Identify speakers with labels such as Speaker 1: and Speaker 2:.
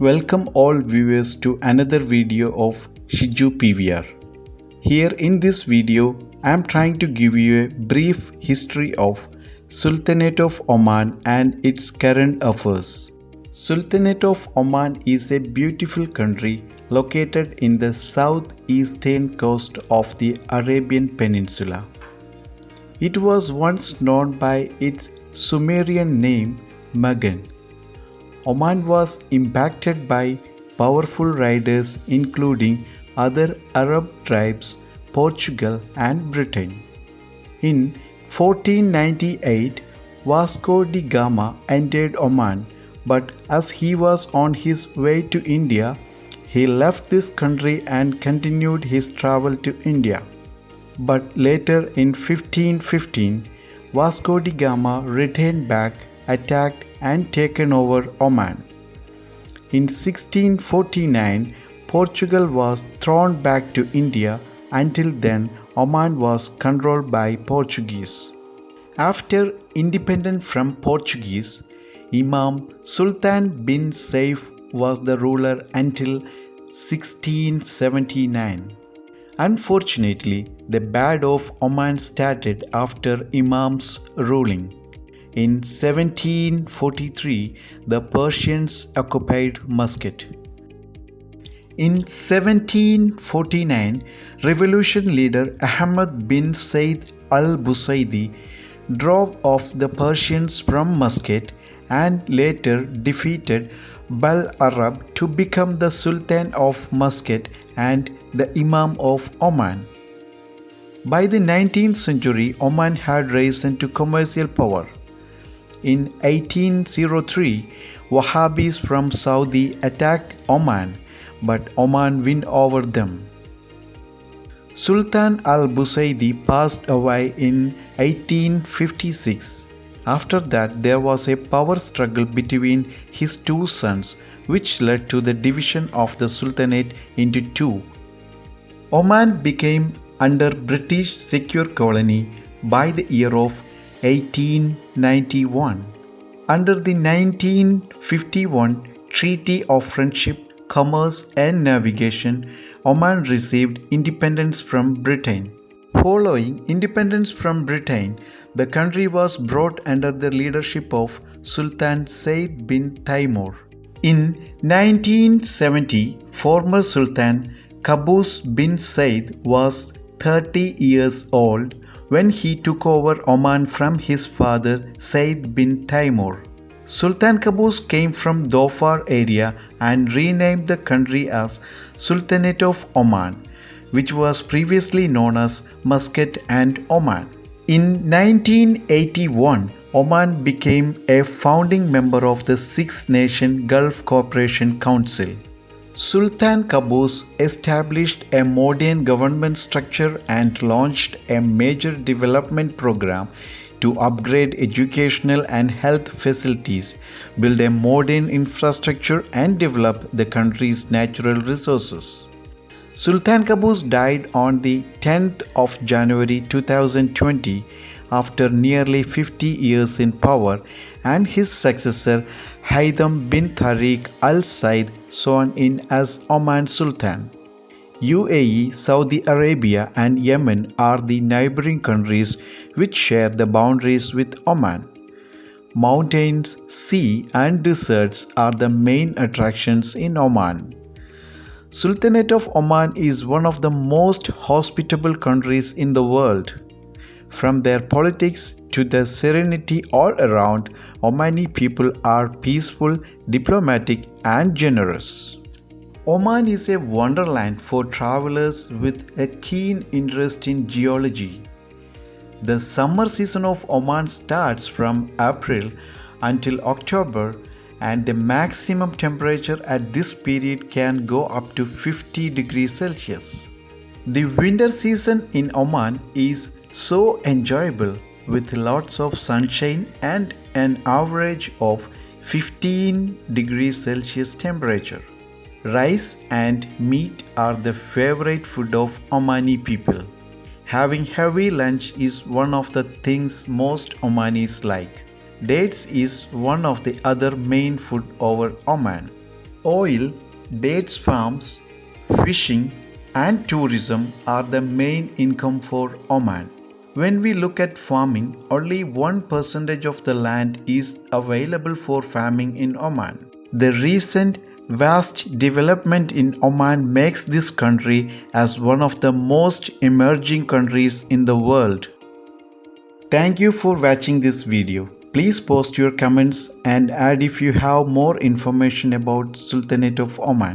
Speaker 1: Welcome all viewers to another video of Shiju PVR. Here in this video, I am trying to give you a brief history of Sultanate of Oman and its current affairs. Sultanate of Oman is a beautiful country located in the southeastern coast of the Arabian Peninsula. It was once known by its Sumerian name Magan. Oman was impacted by powerful raiders including other Arab tribes, Portugal and Britain. In 1498, Vasco da Gama entered Oman, but as he was on his way to India, he left this country and continued his travel to India. But later in 1515, Vasco da Gama returned back, attacked and taken over Oman. In 1649, Portugal was thrown back to India. Until then, Oman was controlled by Portuguese. After independence from Portuguese, Imam Sultan bin Saif was the ruler until 1679. Unfortunately, the bad of Oman started after Imam's ruling. In 1743, the Persians occupied Muscat. In 1749, revolution leader Ahmad bin Said al-Busaidi drove off the Persians from Muscat and later defeated Bal Arab to become the Sultan of Muscat and the Imam of Oman. By the 19th century, Oman had risen to commercial power. In 1803, Wahhabis from Saudi attacked Oman, but Oman won over them. Sultan al-Busaidi passed away in 1856. After that, there was a power struggle between his two sons, which led to the division of the Sultanate into two. Oman became under British secure colony by the year of 1891. Under the 1951 Treaty of Friendship, Commerce and Navigation, Oman received independence from Britain. Following independence from Britain, the country was brought under the leadership of Sultan Said bin Taimur. In 1970, former Sultan Qaboos bin Said was 30 years old when he took over Oman from his father Said bin Taimur. Sultan Qaboos came from Dhofar area and renamed the country as Sultanate of Oman, which was previously known as Muscat and Oman. In 1981, Oman became a founding member of the Six Nation Gulf Cooperation Council. Sultan Qaboos established a modern government structure and launched a major development program to upgrade educational and health facilities, build a modern infrastructure and develop the country's natural resources. Sultan Qaboos died on the 10th of January 2020 after nearly 50 years in power, and his successor Haytham bin Tariq Al Said sworn in as Oman Sultan. UAE, Saudi Arabia and Yemen are the neighboring countries which share the boundaries with Oman. Mountains, sea and deserts are the main attractions in Oman. Sultanate of Oman is one of the most hospitable countries in the world. From their politics to the serenity all around, Omani people are peaceful, diplomatic and generous. Oman is a wonderland for travelers with a keen interest in geology. The summer season of Oman starts from April until October, and the maximum temperature at this period can go up to 50 degrees Celsius. The winter season in Oman is so enjoyable with lots of sunshine and an average of 15 degrees Celsius temperature. Rice and meat are the favorite food of Omani people. Having heavy lunch is one of the things most Omanis like. Dates is one of the other main food over Oman. Oil, dates farms, fishing, and tourism are the main income for Oman. When we look at farming, only 1% of the land is available for farming in Oman. The recent vast development in Oman makes this country as one of the most emerging countries in the world. Thank you for watching this video. Please post your comments and add if you have more information about Sultanate of Oman.